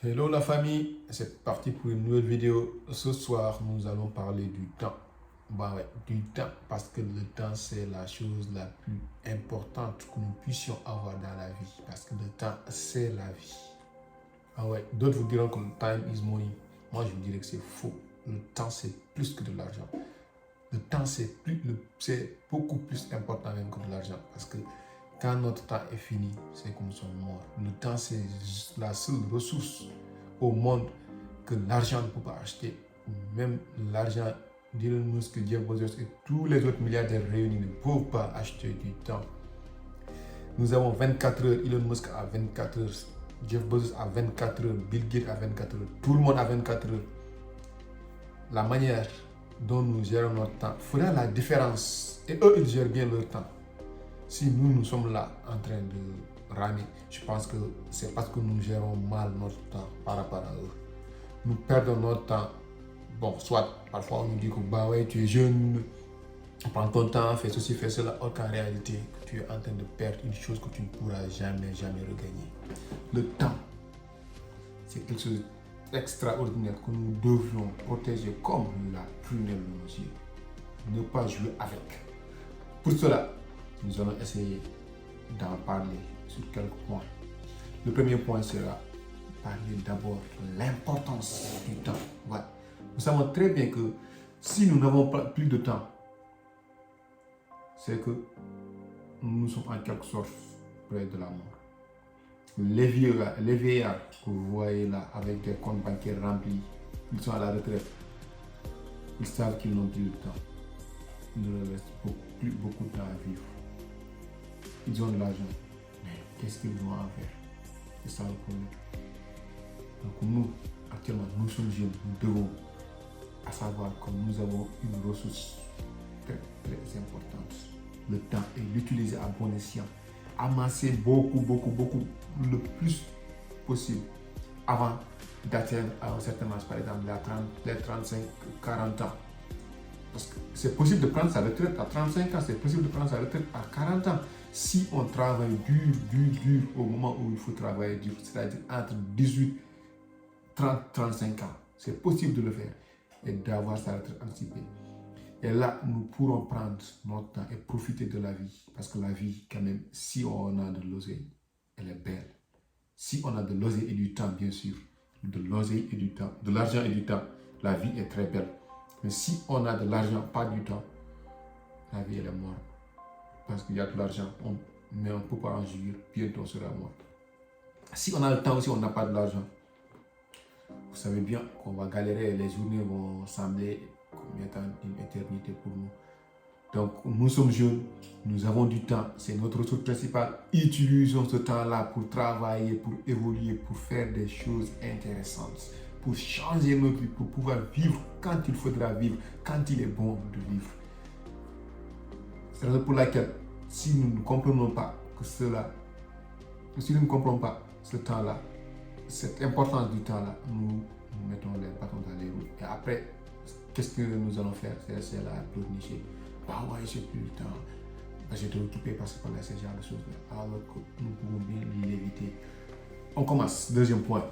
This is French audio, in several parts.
Hello la famille, c'est parti pour une nouvelle vidéo. Ce soir, nous allons parler du temps. Bah ouais, du temps, parce que le temps, c'est la chose la plus importante que nous puissions avoir dans la vie. Parce que le temps, c'est la vie. Ah ouais, d'autres vous diront que le time is money. Moi, je vous dirais que c'est faux. Le temps, c'est plus que de l'argent. Le temps, c'est beaucoup plus important même que de l'argent. Parce que quand notre temps est fini, c'est que nous sommes morts. Le temps, c'est la seule ressource au monde que l'argent ne peut pas acheter. Même l'argent d'Elon Musk, Jeff Bezos et tous les autres milliardaires réunis ne peuvent pas acheter du temps. Nous avons 24 heures, Elon Musk a 24 heures, Jeff Bezos a 24 heures, Bill Gates a 24 heures, tout le monde a 24 heures. La manière dont nous gérons notre temps fera la différence. Et eux, ils gèrent bien leur temps. Si nous sommes là en train de ramer, je pense que c'est parce que nous gérons mal notre temps par rapport à eux. Nous perdons notre temps. Bon, soit parfois on nous dit que bah ouais, tu es jeune, prends ton temps, fais ceci, fais cela, or qu'en réalité, tu es en train de perdre une chose que tu ne pourras jamais regagner. Le temps, c'est quelque chose d'extraordinaire que nous devrions protéger comme la prunelle de nos yeux. Ne pas jouer avec. Pour cela, nous allons essayer d'en parler sur quelques points. Le premier point sera parler d'abord de l'importance du temps. Ouais. Nous savons très bien que si nous n'avons pas plus de temps, c'est que nous sommes en quelque sorte près de la mort. Les vieillards que vous voyez là avec des comptes bancaires remplis, ils sont à la retraite. Ils savent qu'ils n'ont plus de temps. Il ne leur reste plus beaucoup de temps à vivre. Ils ont de l'argent, mais qu'est-ce qu'ils vont en faire? C'est ça le problème. Donc nous, actuellement, nous sommes jeunes, nous devons, à savoir que nous avons une ressource très importante, le temps, et l'utiliser à bon escient. Amasser beaucoup, le plus possible avant d'atteindre à un certain âge, par exemple les 35-40 ans. Parce que c'est possible de prendre sa retraite à 35 ans, c'est possible de prendre sa retraite à 40 ans. Si on travaille dur au moment où il faut travailler dur, c'est-à-dire entre 18, 30, 35 ans, c'est possible de le faire et d'avoir sa retraite anticipée. Et là, nous pourrons prendre notre temps et profiter de la vie. Parce que la vie, quand même, si on a de l'oseille, elle est belle. Si on a de l'oseille et du temps, bien sûr, de l'oseille et du temps, de l'argent et du temps, la vie est très belle. Mais si on a de l'argent, pas du temps, la vie elle est morte. Parce qu'il y a de l'argent, mais on ne peut pas en jouir, bientôt on sera mort. Si on a le temps aussi, on n'a pas de l'argent. Vous savez bien qu'on va galérer, les journées vont sembler comme étant une éternité pour nous. Donc nous sommes jeunes, nous avons du temps, c'est notre ressource principale. Utilisons ce temps-là pour travailler, pour évoluer, pour faire des choses intéressantes, pour changer notre vie, pour pouvoir vivre quand il faudra vivre, quand il est bon de vivre. C'est la raison pour laquelle, si nous ne comprenons pas que cela, si nous ne comprenons pas ce temps-là, cette importance du temps-là, nous mettons les bâtons dans les roues. Et après, qu'est-ce que nous allons faire? C'est la pleurnicher. Bah ouais, j'ai plus le temps. Bah, j'étais occupé par ce genre de choses-là. Alors que nous pouvons bien l'éviter. On commence. Deuxième point.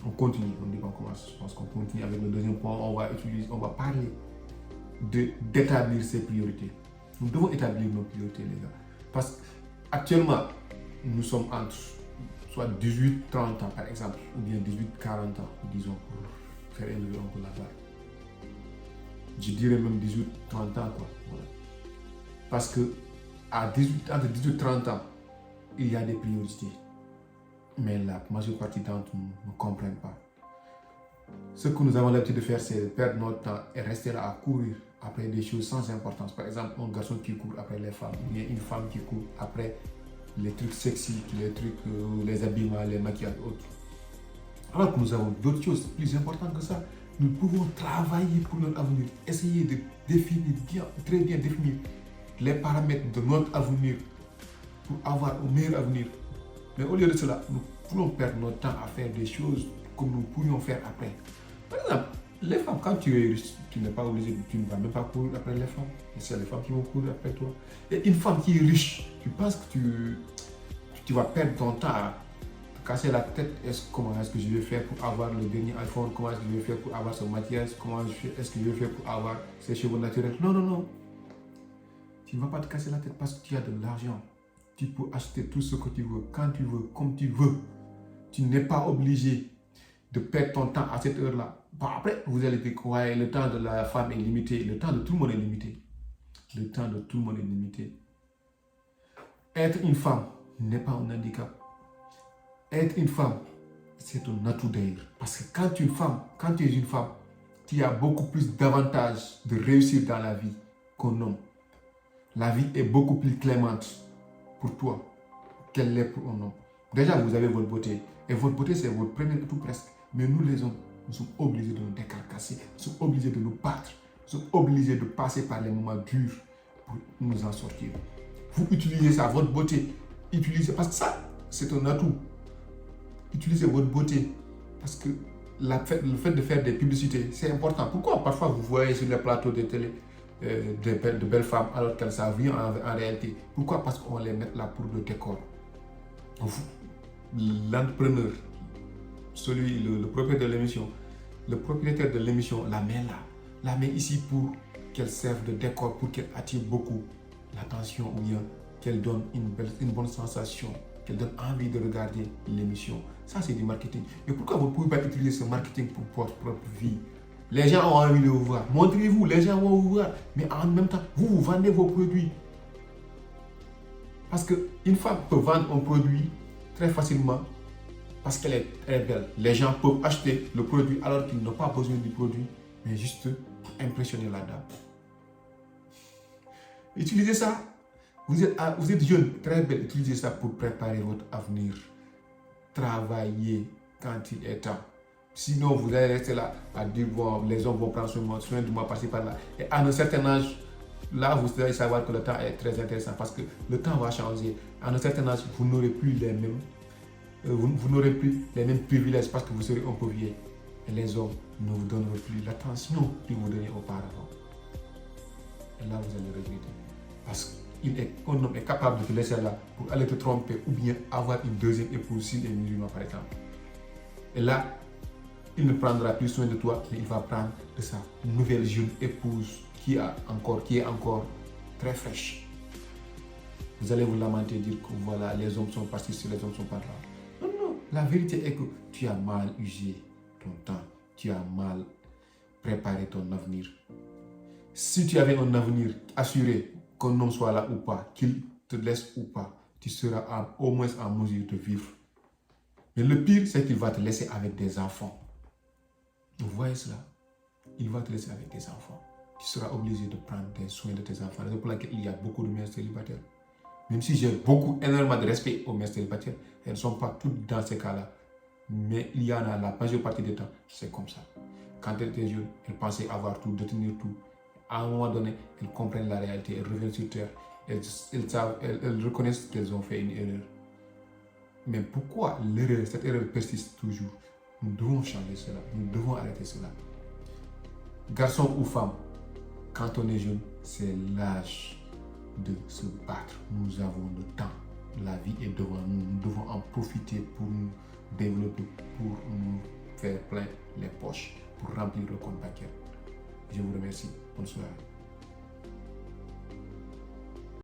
On continue. On dit qu'on commence. Je pense qu'on continue avec le deuxième point. On va parler d'établir ses priorités. Nous devons établir nos priorités, les gars. Parce qu'actuellement, nous sommes entre soit 18-30 ans, par exemple, ou bien 18-40 ans, disons, pour faire élever un peu la barre. Je dirais même 18-30 ans, quoi. Voilà. Parce que entre 18 et 30 ans, il y a des priorités. Mais la majeure partie d'entre nous ne comprennent pas. Ce que nous avons l'habitude de faire, c'est perdre notre temps et rester là à courir après des choses sans importance. Par exemple, un garçon qui court après les femmes, ou bien une femme qui court après les trucs sexy, les trucs, les habillements, les maquillages et autres. Alors que nous avons d'autres choses plus importantes que ça. Nous pouvons travailler pour notre avenir, essayer de définir très bien définir les paramètres de notre avenir pour avoir un meilleur avenir. Mais au lieu de cela, nous pouvons perdre notre temps à faire des choses que nous pourrions faire après. Par exemple, les femmes, quand tu es riche, tu n'es pas obligé, tu ne vas même pas courir après les femmes. C'est les femmes qui vont courir après toi. Et une femme qui est riche, tu penses que tu vas perdre ton temps à casser la tête, comment est-ce que je vais faire pour avoir le dernier iPhone, comment est-ce que je vais faire pour avoir ce maquillage, comment est-ce que je vais faire pour avoir ces cheveux naturels. Non, non, non. Tu ne vas pas te casser la tête parce que tu as de l'argent. Tu peux acheter tout ce que tu veux, quand tu veux, comme tu veux. Tu n'es pas obligé de perdre ton temps à cette heure-là. Bon, après, vous allez dire que ouais, le temps de la femme est limité, le temps de tout le monde est limité. Le temps de tout le monde est limité. Être une femme n'est pas un handicap. Être une femme, c'est un atout d'ailleurs. Parce que quand tu es une femme, tu as beaucoup plus d'avantages de réussir dans la vie qu'un homme. La vie est beaucoup plus clémente pour toi qu'elle l'est pour un homme. Déjà, vous avez votre beauté. Et votre beauté, c'est votre premier atout presque. Mais nous, les hommes, nous sommes obligés de nous décarcasser. Nous sommes obligés de nous battre. Nous sommes obligés de passer par les moments durs pour nous en sortir. Vous utilisez ça, votre beauté. Utilisez, parce que ça, c'est un atout. Utilisez votre beauté. Parce que le fait de faire des publicités, c'est important. Pourquoi parfois vous voyez sur les plateaux de télé de belles femmes alors qu'elles savent rien en réalité? Pourquoi? Parce qu'on les met là pour le décor. L'entrepreneur, le propriétaire de l'émission, la met là. La met ici pour qu'elle serve de décor, pour qu'elle attire beaucoup l'attention ou bien qu'elle donne une bonne sensation, qu'elle donne envie de regarder l'émission. Ça, c'est du marketing. Mais pourquoi vous ne pouvez pas utiliser ce marketing pour votre propre vie? Les gens ont envie de vous voir. Montrez-vous, les gens vont vous voir. Mais en même temps, vous vendez vos produits. Parce qu'une femme peut vendre un produit très facilement parce qu'elle est très belle. Les gens peuvent acheter le produit alors qu'ils n'ont pas besoin du produit, mais juste pour impressionner la dame. Utilisez ça. Vous êtes jeune, très belle. Utilisez ça pour préparer votre avenir. Travaillez quand il est temps. Sinon, vous allez rester là à dire bon, les hommes vont prendre soin de moi, passer par là. Et à un certain âge, là, vous allez savoir que le temps est très intéressant parce que le temps va changer. À un certain âge, vous n'aurez plus les mêmes, vous n'aurez plus les mêmes privilèges parce que vous serez un peu vieil. Et les hommes ne vous donneront plus l'attention qu'ils vous donnaient auparavant. Et là, vous allez regretter. Parce qu'un homme est capable de te laisser là pour aller te tromper ou bien avoir une deuxième épouse s'il est musulman, par exemple. Et là, il ne prendra plus soin de toi, mais il va prendre de sa nouvelle jeune épouse qui est encore très fraîche. Vous allez vous lamenter et dire que voilà, les hommes sont partis ici, les hommes sont pas là. Non, non, la vérité est que tu as mal usé ton temps, tu as mal préparé ton avenir. Si tu avais un avenir assuré, qu'un homme soit là ou pas, qu'il te laisse ou pas, tu seras au moins en mesure de vivre. Mais le pire, c'est qu'il va te laisser avec des enfants. Vous voyez cela? Il va te laisser avec des enfants. Tu seras obligé de prendre des soins de tes enfants. C'est pour laquelle il y a beaucoup de mères célibataires. Même si j'ai énormément de respect aux mères célibataires, elles ne sont pas toutes dans ces cas-là. Mais il y en a la majeure partie du temps, c'est comme ça. Quand elles étaient jeunes, elles pensaient avoir tout, détenir tout. À un moment donné, elles comprennent la réalité, elles reviennent sur terre, elles reconnaissent qu'elles ont fait une erreur. Mais pourquoi cette erreur persiste toujours? Nous devons changer cela, nous devons arrêter cela. Garçon ou femme, quand on est jeune, c'est l'âge de se battre. Nous avons le temps, la vie est devant nous, nous devons en profiter pour nous développer, pour nous faire plein les poches, pour remplir le compte bancaire. Je vous remercie. Bonne soirée.